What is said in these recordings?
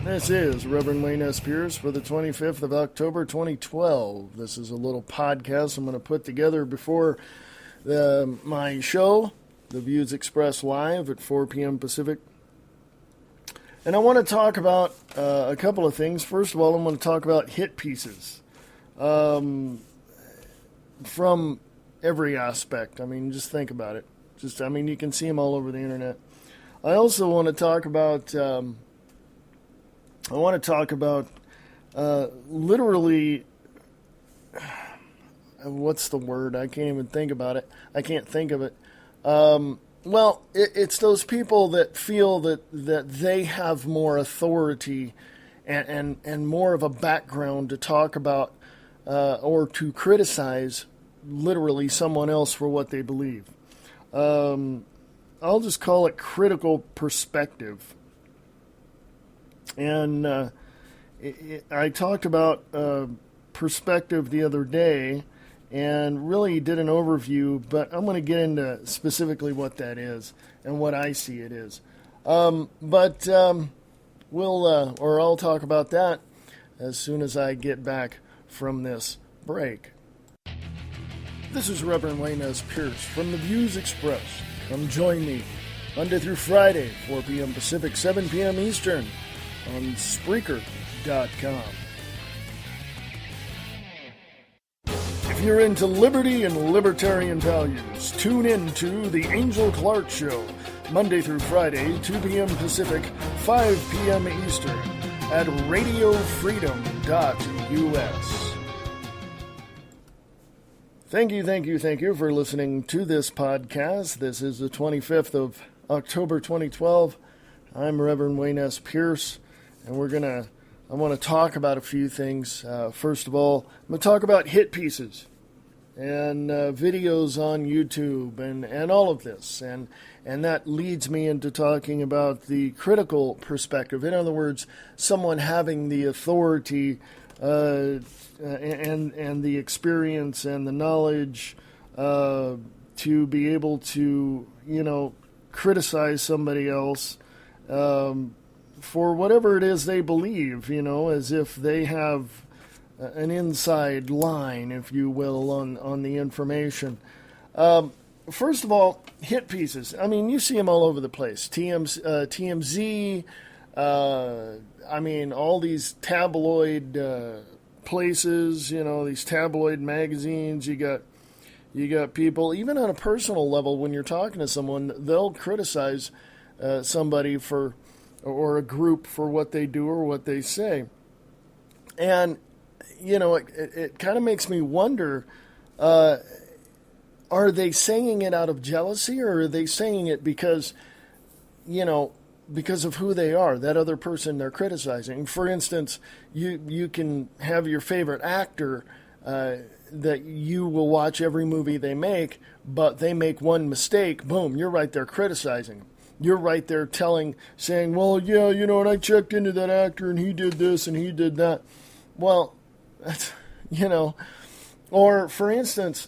This is Reverend Wayne S. Pierce for the 25th of October, 2012. This is a little podcast I'm going to put together before my show, The Views Expressed Live at 4 p.m. Pacific. And I want to talk about a couple of things. First of all, I'm going to talk about hit pieces from every aspect. I mean, just think about it. You can see them all over the internet. I also want to talk about... literally, what's the word? I can't even think about it. I can't think of it. It's those people that feel that they have more authority and more of a background to talk about or to criticize literally someone else for what they believe. I'll just call it critical perspective. And I talked about perspective the other day and really did an overview, but I'm going to get into specifically what that is and what I see it is. I'll talk about that as soon as I get back from this break. This is Reverend Wayne S. Pierce from The Views Expressed. Come join me Monday through Friday, 4 p.m. Pacific, 7 p.m. Eastern, on Spreaker.com. If you're into liberty and libertarian values, tune in to The Angel Clark Show, Monday through Friday, 2 p.m. Pacific, 5 p.m. Eastern, at radiofreedom.us. Thank you for listening to this podcast. This is the 25th of October 2012. I'm Reverend Wayne S. Pierce, and I want to talk about a few things. First of all, I'm going to talk about hit pieces and videos on YouTube and all of this. And that leads me into talking about the critical perspective. In other words, someone having the authority and the experience and the knowledge to be able to, criticize somebody else for whatever it is they believe, as if they have an inside line, if you will, on the information. First of all, hit pieces. I mean, you see them all over the place. TMZ, all these tabloid places, these tabloid magazines. You got people, even on a personal level, when you're talking to someone, they'll criticize somebody or a group for what they do or what they say. And, it kind of makes me wonder, are they saying it out of jealousy, or are they saying it because of who they are, that other person they're criticizing? For instance, you can have your favorite actor that you will watch every movie they make, but they make one mistake, boom, you're right there criticizing them. You're right there saying, well, yeah, and I checked into that actor and he did this and he did that. Well, that's, or for instance,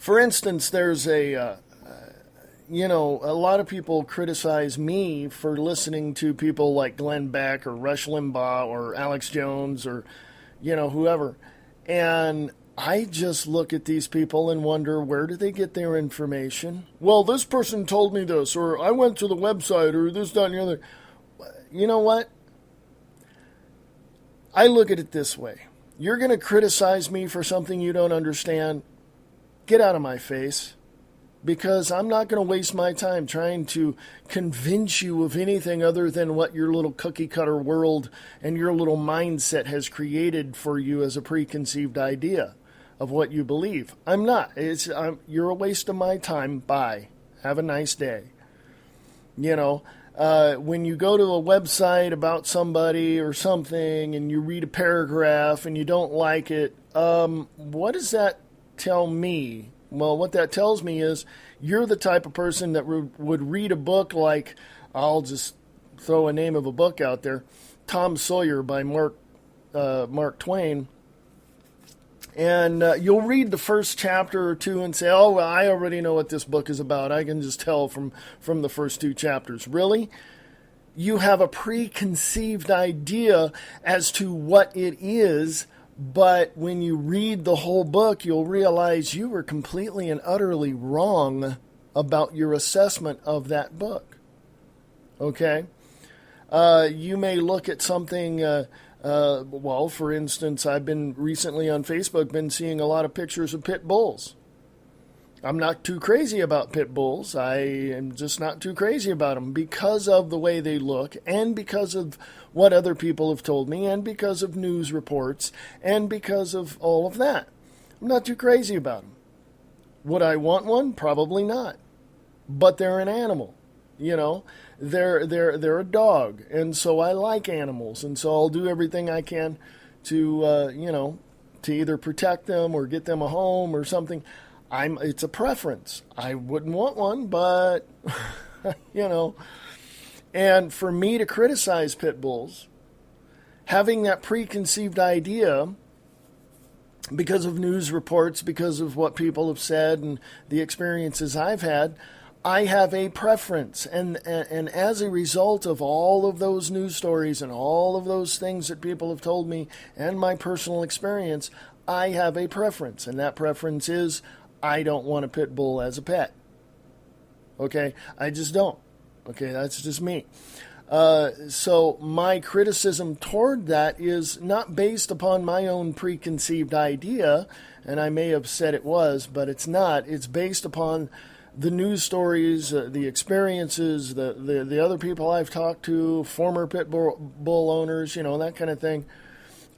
there's a lot of people criticize me for listening to people like Glenn Beck or Rush Limbaugh or Alex Jones or, whoever. And I just look at these people and wonder, where do they get their information? Well, this person told me this, or I went to the website, or this, that, and the other. You know what? I look at it this way. You're going to criticize me for something you don't understand? Get out of my face. Because I'm not going to waste my time trying to convince you of anything other than what your little cookie-cutter world and your little mindset has created for you as a preconceived idea of what you believe. I'm not. You're a waste of my time. Bye. Have a nice day. When you go to a website about somebody or something and you read a paragraph and you don't like it, what does that tell me? Well, what that tells me is you're the type of person that would read a book like, I'll just throw a name of a book out there, Tom Sawyer by Mark Twain. And you'll read the first chapter or two and say, oh, well, I already know what this book is about. I can just tell from the first two chapters. Really? you have a preconceived idea as to what it is, but when you read the whole book, you'll realize you were completely and utterly wrong about your assessment of that book. Okay? You may look at something, well, for instance, I've been recently on Facebook, been seeing a lot of pictures of pit bulls. I'm not too crazy about pit bulls. I am just not too crazy about them because of the way they look and because of what other people have told me and because of news reports and because of all of that. I'm not too crazy about them. Would I want one? Probably not. But they're an animal. You know, they're a dog, and so I like animals, and so I'll do everything I can to to either protect them or get them a home or something. It's a preference. I wouldn't want one, but and for me to criticize pit bulls, having that preconceived idea because of news reports, because of what people have said and the experiences I've had, I have a preference, and as a result of all of those news stories and all of those things that people have told me and my personal experience, I have a preference, and that preference is I don't want a pit bull as a pet. Okay? I just don't. Okay? That's just me. So my criticism toward that is not based upon my own preconceived idea, and I may have said it was, but it's not. It's based upon the news stories, the experiences, the other people I've talked to, former pit bull owners, that kind of thing.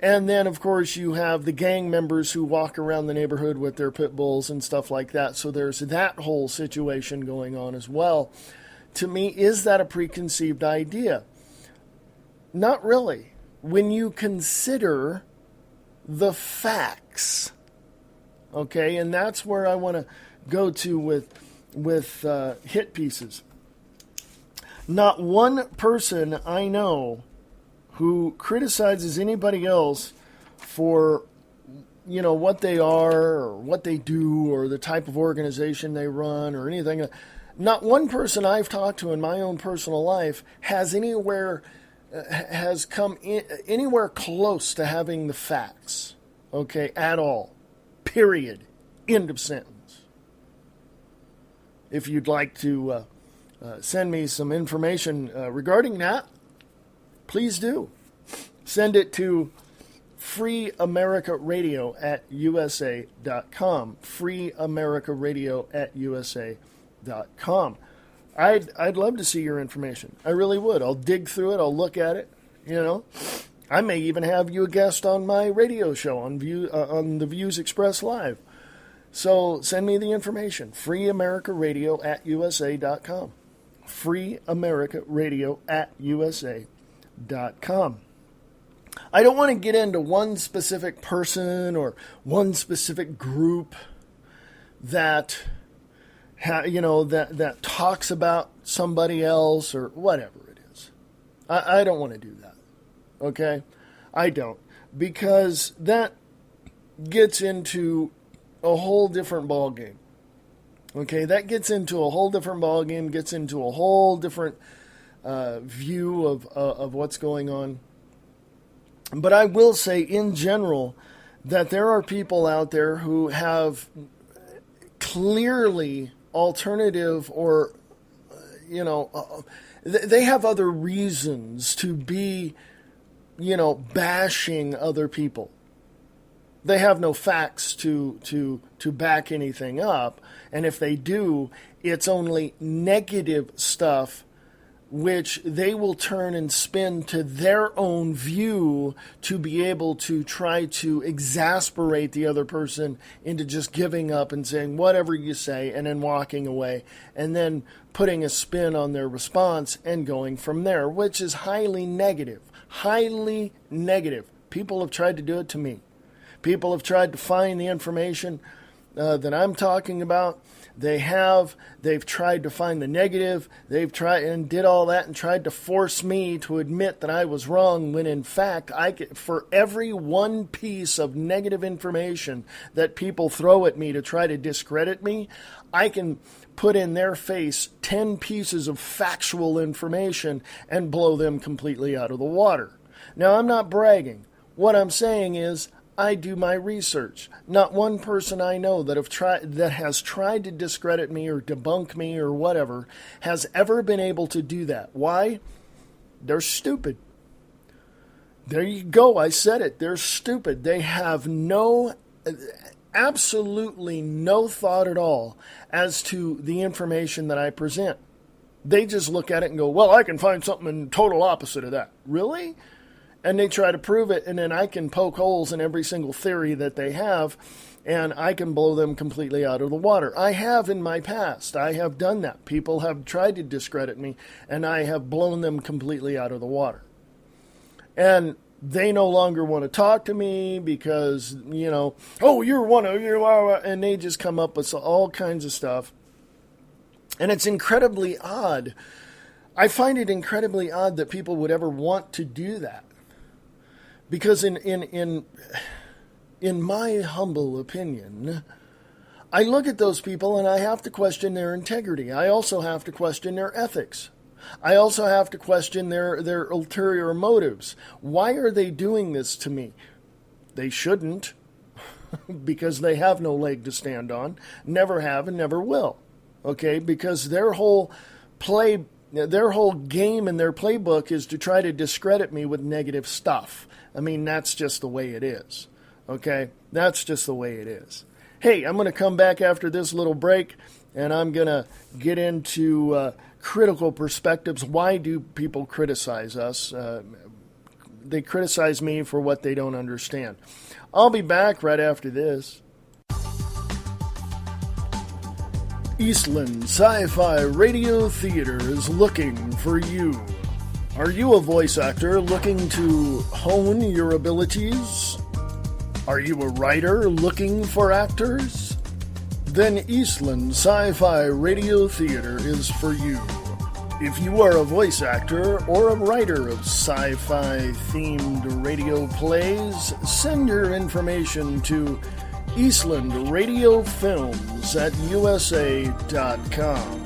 And then, of course, you have the gang members who walk around the neighborhood with their pit bulls and stuff like that. So there's that whole situation going on as well. To me, is that a preconceived idea? Not really. When you consider the facts. Okay, and that's where I want to go to with hit pieces. Not one person I know who criticizes anybody else for what they are or what they do or the type of organization they run or anything. Not one person I've talked to in my own personal life has come anywhere close to having the facts. Okay, at all. Period. End of sentence. If you'd like to send me some information regarding that, please do. Send it to freeamericaradio@usa.com. freeamericaradio@usa.com. I'd love to see your information. I really would. I'll dig through it. I'll look at it. I may even have you a guest on my radio show on the Views Express Live. So send me the information. freeamericaradio@usa.com. freeamericaradio@usa.com. I don't want to get into one specific person or one specific group that that talks about somebody else or whatever it is. I don't want to do that. Okay? I don't. Because that gets into a whole different ball game. Okay, that gets into a whole different ball game, gets into a whole different view of what's going on. But I will say, in general, that there are people out there who have clearly alternative or, they have other reasons to be, bashing other people. They have no facts to back anything up, and if they do, it's only negative stuff which they will turn and spin to their own view to be able to try to exasperate the other person into just giving up and saying whatever you say and then walking away and then putting a spin on their response and going from there, which is highly negative. Highly negative. People have tried to do it to me. People have tried to find the information that I'm talking about. They've tried to find the negative. They've tried and did all that and tried to force me to admit that I was wrong when in fact, for every one piece of negative information that people throw at me to try to discredit me, I can put in their face 10 pieces of factual information and blow them completely out of the water. Now, I'm not bragging. What I'm saying is I do my research. Not one person I know that has tried to discredit me or debunk me or whatever has ever been able to do that. Why? They're stupid. There you go. I said it. They're stupid. They have absolutely no thought at all as to the information that I present. They just look at it and go, well, I can find something in total opposite of that. Really? And they try to prove it, and then I can poke holes in every single theory that they have, and I can blow them completely out of the water. I have in my past. I have done that. People have tried to discredit me, and I have blown them completely out of the water. And they no longer want to talk to me because, oh, and they just come up with all kinds of stuff. And it's incredibly odd. I find it incredibly odd that people would ever want to do that. Because in my humble opinion, I look at those people and I have to question their integrity. I also have to question their ethics. I also have to question their ulterior motives. Why are they doing this to me? They shouldn't, because they have no leg to stand on, never have and never will. Okay, because their whole game and their playbook is to try to discredit me with negative stuff. I mean, that's just the way it is. Okay? That's just the way it is. Hey, I'm going to come back after this little break, and I'm going to get into critical perspectives. Why do people criticize us? They criticize me for what they don't understand. I'll be back right after this. Eastland Sci-Fi Radio Theater is looking for you. Are you a voice actor looking to hone your abilities? Are you a writer looking for actors? Then Eastland Sci-Fi Radio Theater is for you. If you are a voice actor or a writer of sci-fi themed radio plays, send your information to Eastland Radio Films at USA.com.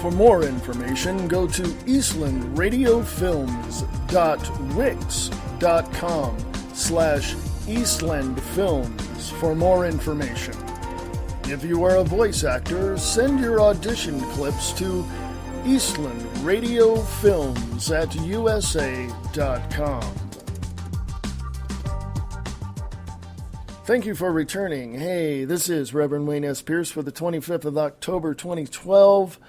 For more information, go to eastlandradiofilms.wix.com/eastlandfilms for more information. If you are a voice actor, send your audition clips to Eastland Radio Films at USA.com. Thank you for returning. Hey, this is Reverend Wayne S. Pierce for the 25th of October, 2012.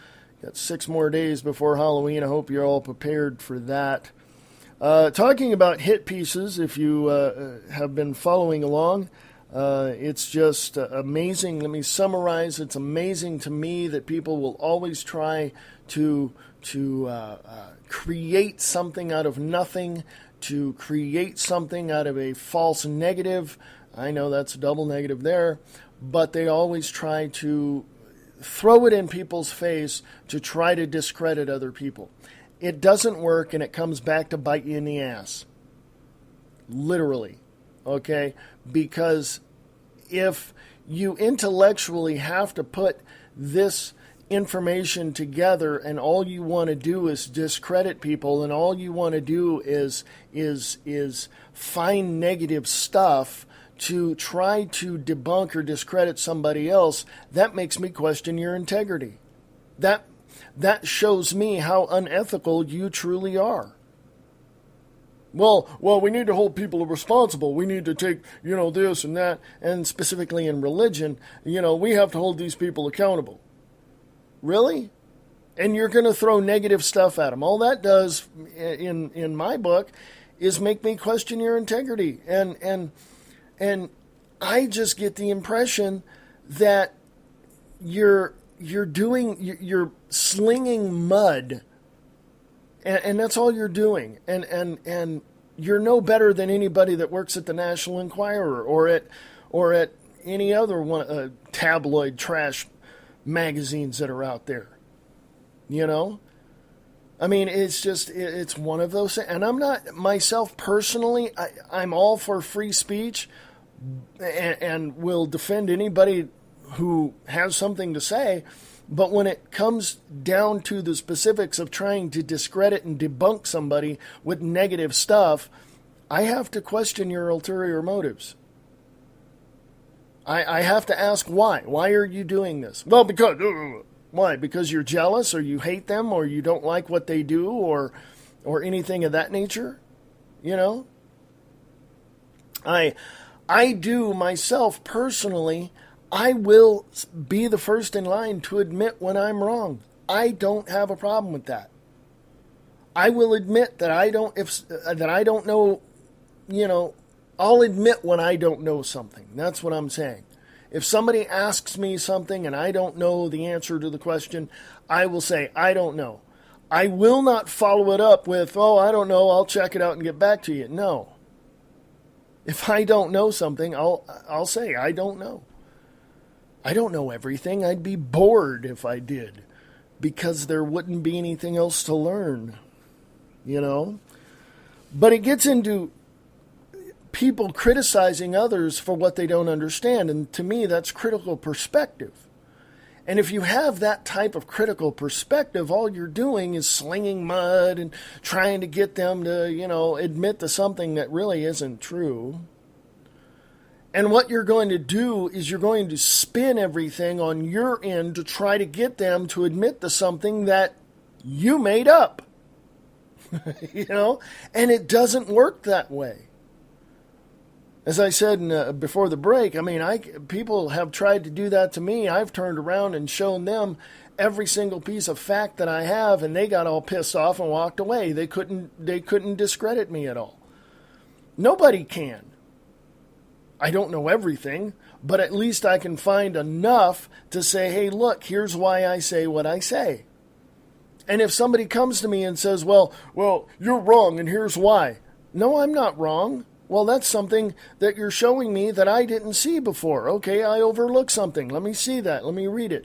Got 6 more days before Halloween. I hope you're all prepared for that. Talking about hit pieces, if you have been following along, it's just amazing. Let me summarize. It's amazing to me that people will always try to create something out of nothing, to create something out of a false negative. I know that's a double negative there, but they always try to throw it in people's face to try to discredit other people. It doesn't work, and it comes back to bite you in the ass. Literally. Okay? Because if you intellectually have to put this information together and all you want to do is discredit people and all you want to do is find negative stuff to try to debunk or discredit somebody else, that makes me question your integrity. That shows me how unethical you truly are. Well, we need to hold people responsible. We need to take, this and that, and specifically in religion, we have to hold these people accountable. Really? And you're going to throw negative stuff at them. All that does, in my book, is make me question your integrity. And I just get the impression that you're slinging mud, and that's all you're doing. And you're no better than anybody that works at the National Enquirer or at any other one, tabloid trash magazines that are out there. You know? I mean, it's one of those things. And I'm not, myself personally, I'm all for free speech and will defend anybody who has something to say. But when it comes down to the specifics of trying to discredit and debunk somebody with negative stuff, I have to question your ulterior motives. I have to ask why. Why are you doing this? Well, because... Why? Because you're jealous, or you hate them, or you don't like what they do, or anything of that nature? You know? I do myself personally, I will be the first in line to admit when I'm wrong. I don't have a problem with that. I will admit that I don't know, you know, I'll admit when I don't know something. That's what I'm saying. If somebody asks me something and I don't know the answer to the question, I will say, I don't know. I will not follow it up with, oh, I don't know, I'll check it out and get back to you. No. If I don't know something, I'll say, I don't know. I don't know everything. I'd be bored if I did, because there wouldn't be anything else to learn, you know? But it gets into people criticizing others for what they don't understand. And to me, that's critical perspective. And if you have that type of critical perspective, all you're doing is slinging mud and trying to get them to, you know, admit to something that really isn't true. And what you're going to do is you're going to spin everything on your end to try to get them to admit to something that you made up. You know? And it doesn't work that way. As I said before the break, I mean, people have tried to do that to me. I've turned around and shown them every single piece of fact that I have, and they got all pissed off and walked away. They couldn't discredit me at all. Nobody can. I don't know everything, but at least I can find enough to say, hey, look, here's why I say what I say. And if somebody comes to me and says, well, you're wrong, and here's why. No, I'm not wrong. Well, that's something that you're showing me that I didn't see before. Okay, I overlooked something. Let me see that. Let me read it.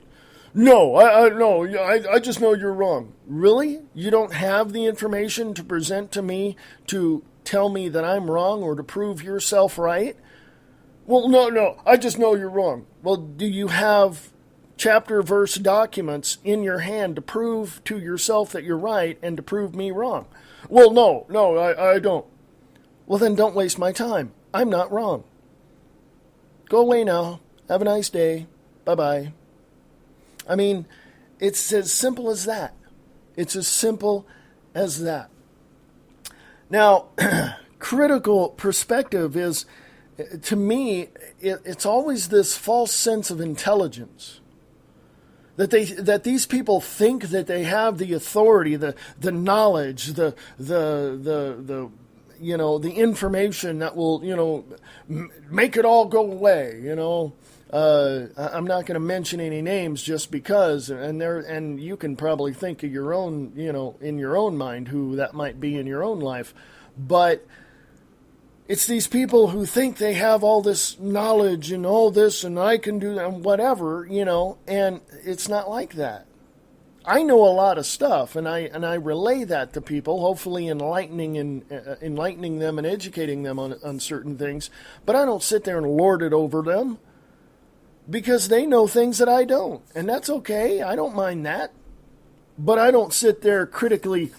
No, I just know you're wrong. Really? You don't have the information to present to me to tell me that I'm wrong or to prove yourself right? Well, no, I just know you're wrong. Well, do you have chapter verse documents in your hand to prove to yourself that you're right and to prove me wrong? Well, no, I don't. Well, then don't waste my time. I'm not wrong. Go away now. Have a nice day. Bye-bye. I mean, it's as simple as that. It's as simple as that. Now, critical perspective is, to me, it's always this false sense of intelligence. That these people think that they have the authority, the knowledge, the you know, the information that will, you know, make it all go away, you know. I'm not going to mention any names just because, and you can probably think of your own, you know, in your own mind who that might be in your own life. But it's these people who think they have all this knowledge and all this, and I can do that, and whatever, you know, and it's not like that. I know a lot of stuff, and I relay that to people, hopefully enlightening them and educating them on certain things. But I don't sit there and lord it over them, because they know things that I don't, and that's okay. I don't mind that. But I don't sit there critically,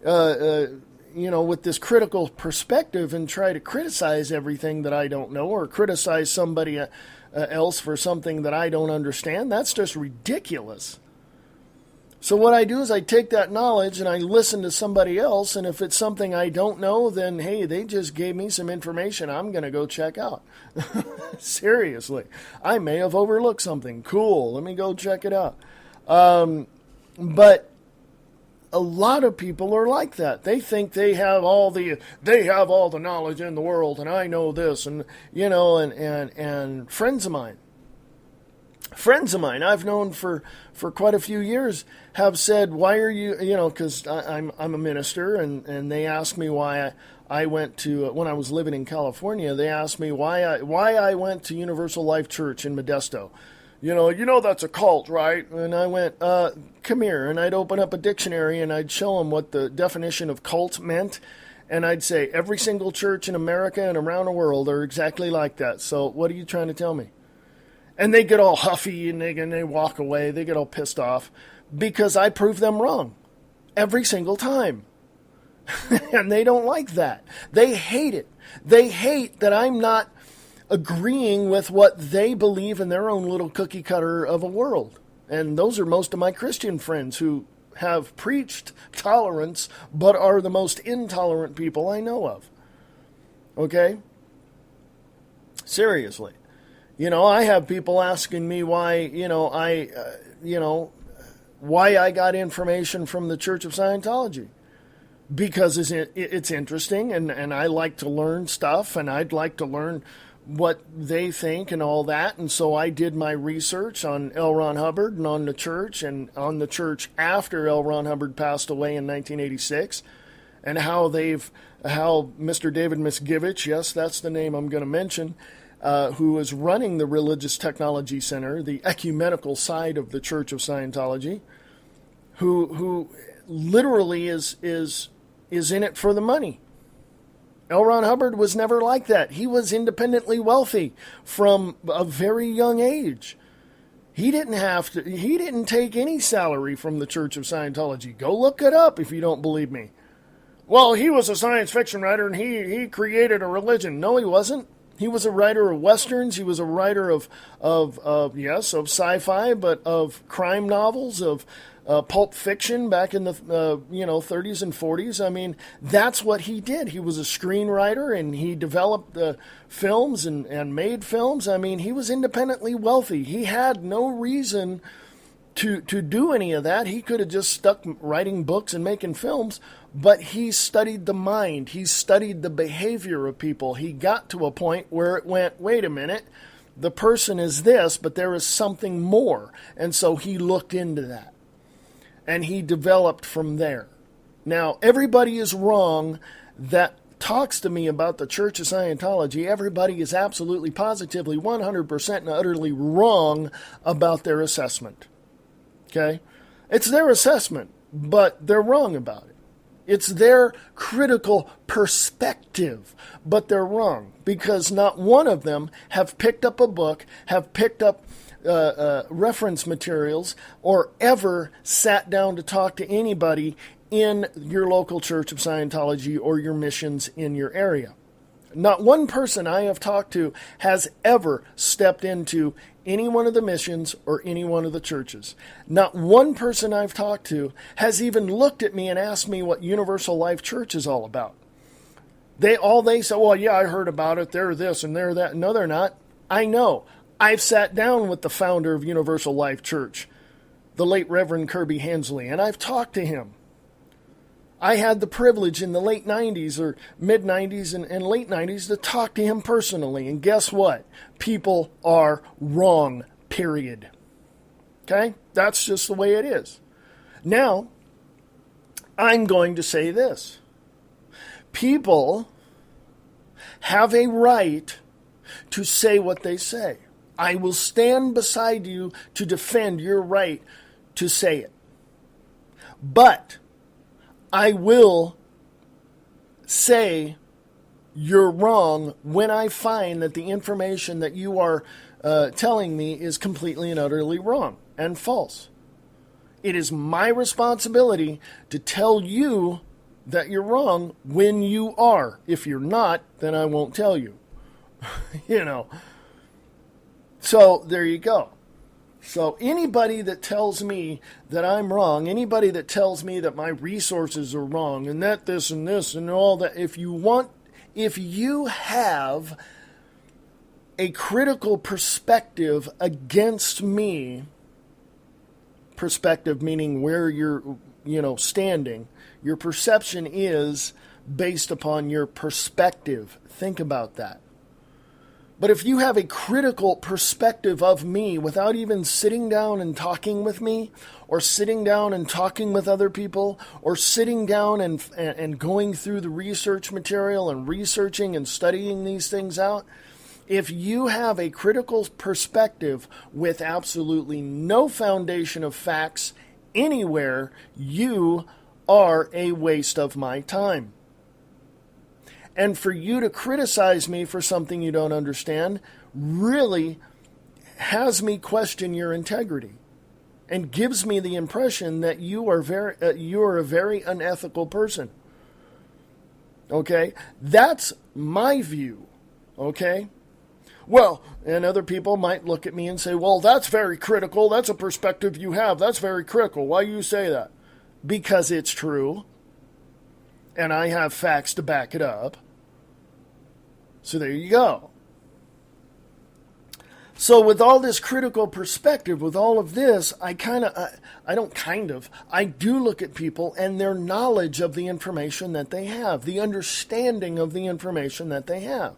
you know, with this critical perspective and try to criticize everything that I don't know, or criticize somebody else for something that I don't understand. That's just ridiculous. So what I do is I take that knowledge and I listen to somebody else, and if it's something I don't know, then, hey, they just gave me some information I'm going to go check out. Seriously. I may have overlooked something. Cool. Let me go check it out. But a lot of people are like that. They think they have all the knowledge in the world, and I know this, and, you know, and friends of mine I've known for quite a few years have said, why are you, you know, because I'm a minister, and they asked me why I went to, when I was living in California, they asked me why I went to Universal Life Church in Modesto. That's a cult, right? And I went, come here. And I'd open up a dictionary and I'd show them what the definition of cult meant. And I'd say every single church in America and around the world are exactly like that. So what are you trying to tell me? And they get all huffy and they walk away. They get all pissed off because I prove them wrong every single time. And they don't like that. They hate it. They hate that I'm not agreeing with what they believe in their own little cookie cutter of a world. And those are most of my Christian friends who have preached tolerance but are the most intolerant people I know of. Okay? Seriously. I have people asking me why, why I got information from the Church of Scientology. Because it's interesting and I like to learn stuff and I'd like to learn what they think and all that. And so I did my research on L. Ron Hubbard and on the church after L. Ron Hubbard passed away in 1986 and how Mr. David Miscavige, yes, that's the name I'm going to mention, who is running the Religious Technology Center, the ecumenical side of the Church of Scientology, who literally is in it for the money. L. Ron Hubbard was never like that. He was independently wealthy from a very young age. He didn't take any salary from the Church of Scientology. Go look it up if you don't believe me. Well, he was a science fiction writer and he created a religion. No, he wasn't. He was a writer of westerns. He was a writer of sci-fi, but of crime novels, of pulp fiction back in the 30s and 40s. I mean, that's what he did. He was a screenwriter and he developed films and made films. I mean, he was independently wealthy. He had no reason to do any of that. He could have just stuck writing books and making films, but he studied the mind. He studied the behavior of people. He got to a point where it went, wait a minute, the person is this, but there is something more. And so he looked into that. And he developed from there. Now, everybody is wrong that talks to me about the Church of Scientology. Everybody is absolutely, positively, 100% and utterly wrong about their assessment. Okay? It's their assessment, but they're wrong about it. It's their critical perspective, but they're wrong because not one of them have picked up a book, have picked up reference materials, or ever sat down to talk to anybody in your local Church of Scientology or your missions in your area. Not one person I have talked to has ever stepped into any one of the missions or any one of the churches. Not one person I've talked to has even looked at me and asked me what Universal Life Church is all about. They say, well, yeah, I heard about it. They're this and they're that. No, they're not. I know. I've sat down with the founder of Universal Life Church, the late Reverend Kirby Hensley, and I've talked to him. I had the privilege in the late 90s or mid 90s and late 90s to talk to him personally. And guess what? People are wrong, period. Okay? That's just the way it is. Now, I'm going to say this. People have a right to say what they say. I will stand beside you to defend your right to say it. But I will say you're wrong when I find that the information that you are telling me is completely and utterly wrong and false. It is my responsibility to tell you that you're wrong when you are. If you're not, then I won't tell you. So there you go. So anybody that tells me that I'm wrong, anybody that tells me that my resources are wrong and that this and this and all that, if you have a critical perspective against me, perspective meaning where you're, standing, your perception is based upon your perspective. Think about that. But if you have a critical perspective of me without even sitting down and talking with me, or sitting down and talking with other people, or sitting down and going through the research material and researching and studying these things out, If you have a critical perspective with absolutely no foundation of facts anywhere, you are a waste of my time. And for you to criticize me for something you don't understand really has me question your integrity and gives me the impression that you are a very unethical person. Okay? That's my view. Okay? Well, and other people might look at me and say, well, that's very critical. That's a perspective you have. That's very critical. Why do you say that? Because it's true. And I have facts to back it up. So there you go. So with all this critical perspective, with all of this, I do look at people and their knowledge of the information that they have, the understanding of the information that they have.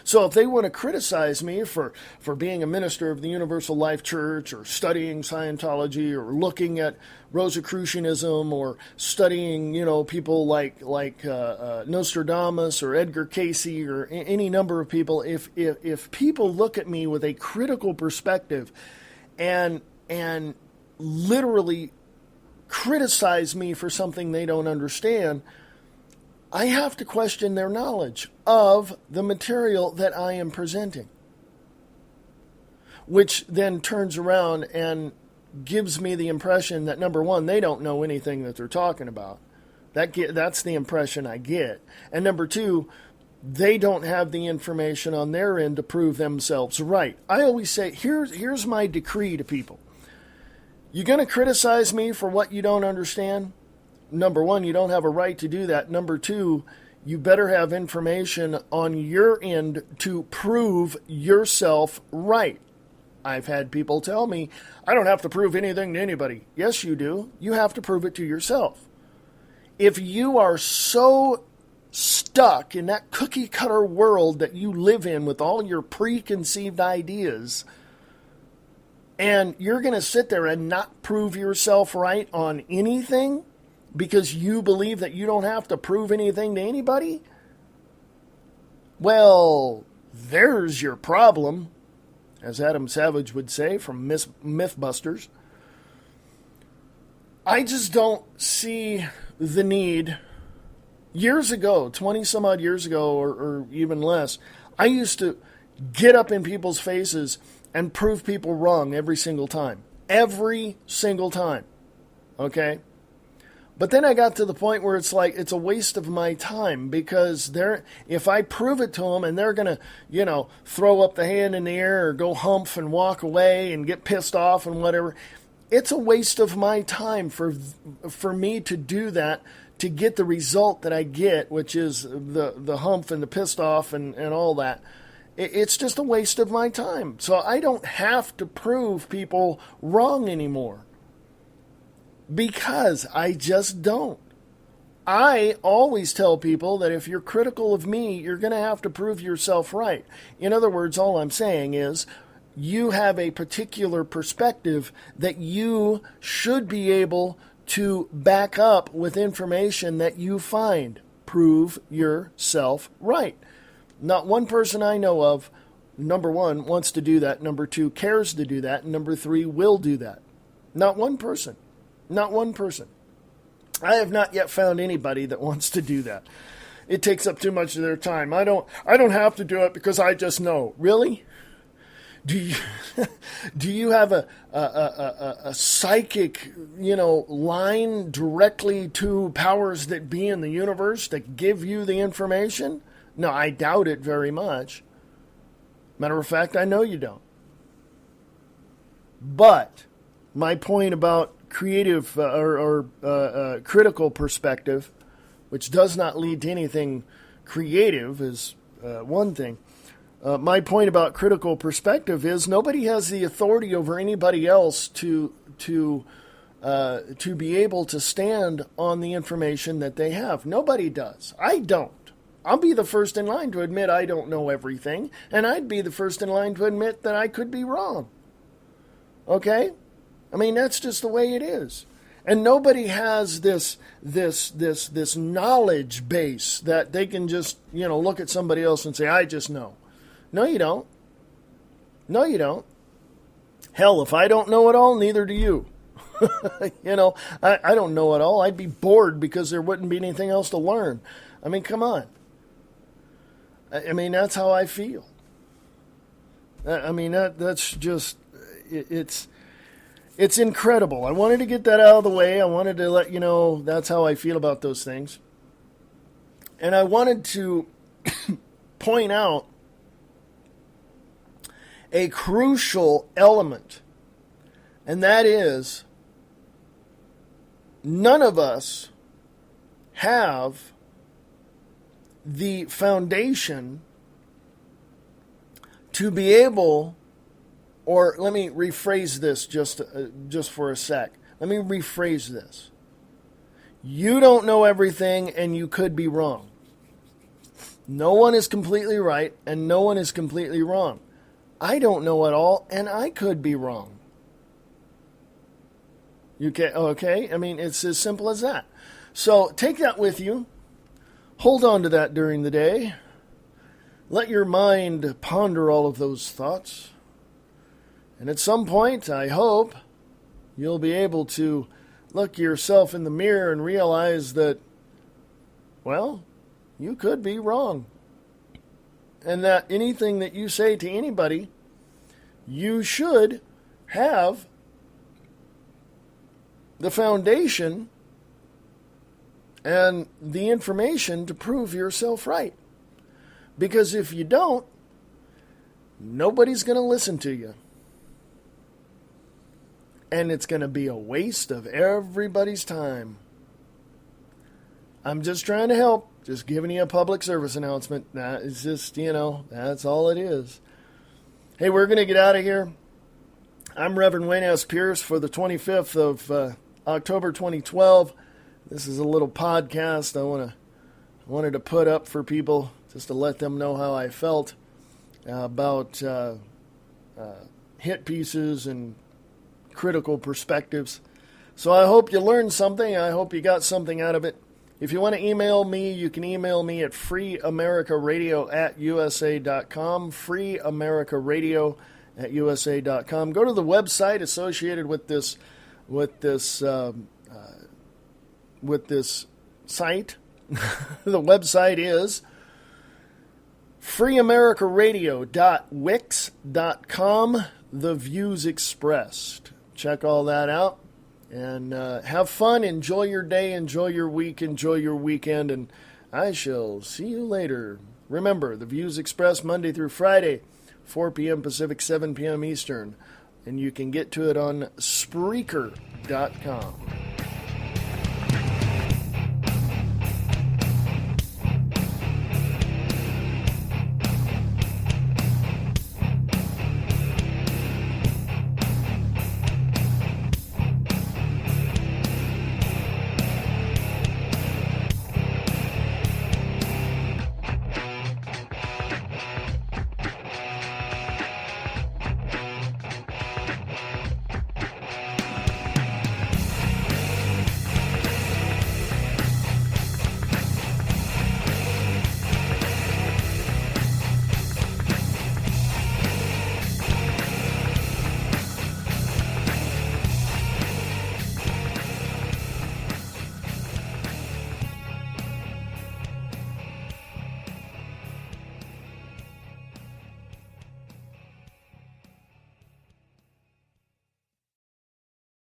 So if they want to criticize me for being a minister of the Universal Life Church or studying Scientology or looking at Rosicrucianism or studying, people like Nostradamus or Edgar Cayce or any number of people, if people look at me with a critical perspective and literally criticize me for something they don't understand, I have to question their knowledge of the material that I am presenting, which then turns around and gives me the impression that, number one, they don't know anything that they're talking about. That's the impression I get. And number two, they don't have the information on their end to prove themselves right. I always say, here's my decree to people. You're going to criticize me for what you don't understand? Number one, you don't have a right to do that. Number two, you better have information on your end to prove yourself right. I've had people tell me, I don't have to prove anything to anybody. Yes, you do. You have to prove it to yourself. If you are so stuck in that cookie cutter world that you live in with all your preconceived ideas, and you're going to sit there and not prove yourself right on anything, because you believe that you don't have to prove anything to anybody? Well, there's your problem, as Adam Savage would say from Mythbusters. I just don't see the need. Years ago, 20 some odd years ago, or even less, I used to get up in people's faces and prove people wrong every single time. Every single time. Okay? But then I got to the point where it's like, it's a waste of my time, because if I prove it to them and they're going to, throw up the hand in the air or go humph and walk away and get pissed off and whatever, it's a waste of my time for me to do that, to get the result that I get, which is the humph and the pissed off and all that. It's just a waste of my time. So I don't have to prove people wrong anymore. Because I just don't. I always tell people that if you're critical of me, you're going to have to prove yourself right. In other words, all I'm saying is you have a particular perspective that you should be able to back up with information that you find. Prove yourself right. Not one person I know of, number one, wants to do that. Number two, cares to do that. And number three, will do that. Not one person. Not one person. I have not yet found anybody that wants to do that. It takes up too much of their time. I don't have to do it because I just know. Really? Do you have a psychic, line directly to powers that be in the universe that give you the information? No, I doubt it very much. Matter of fact, I know you don't. But my point about creative or critical perspective, which does not lead to anything creative, is one thing. My point about critical perspective is nobody has the authority over anybody else to be able to stand on the information that they have. Nobody does. I don't. I'll be the first in line to admit I don't know everything, and I'd be the first in line to admit that I could be wrong. Okay? I mean, that's just the way it is. And nobody has this knowledge base that they can just, look at somebody else and say, I just know. No, you don't. No, you don't. Hell, if I don't know it all, neither do you. I don't know it all. I'd be bored because there wouldn't be anything else to learn. I mean, come on. I mean, that's how I feel. I mean, that's just, it's incredible. I wanted to get that out of the way. I wanted to let you know that's how I feel about those things. And I wanted to point out a crucial element, and that is none of us have the foundation to be able, or let me rephrase this just for a sec. Let me rephrase this. You don't know everything, and you could be wrong. No one is completely right, and no one is completely wrong. I don't know it all, and I could be wrong. Okay? I mean, it's as simple as that. So take that with you. Hold on to that during the day. Let your mind ponder all of those thoughts. And at some point, I hope, you'll be able to look yourself in the mirror and realize that, well, you could be wrong. And that anything that you say to anybody, you should have the foundation and the information to prove yourself right. Because if you don't, nobody's going to listen to you. And it's going to be a waste of everybody's time. I'm just trying to help. Just giving you a public service announcement. That is just, that's all it is. Hey, we're going to get out of here. I'm Reverend Wayne S. Pierce for the 25th of October 2012. This is a little podcast I wanted to put up for people just to let them know how I felt about hit pieces and critical perspectives. So I hope you learned something. I hope you got something out of it. If you want to email me, you can email me at freeamericaradio@usa.com, freeamericaradio@usa.com. Go to the website associated with this site. The website is freeamericaradio.wix.com, the views expressed. Check all that out. And have fun, enjoy your day, enjoy your week, enjoy your weekend, and I shall see you later. Remember, the views expressed Monday through Friday, 4 p.m. Pacific, 7 p.m. Eastern, and you can get to it on Spreaker.com.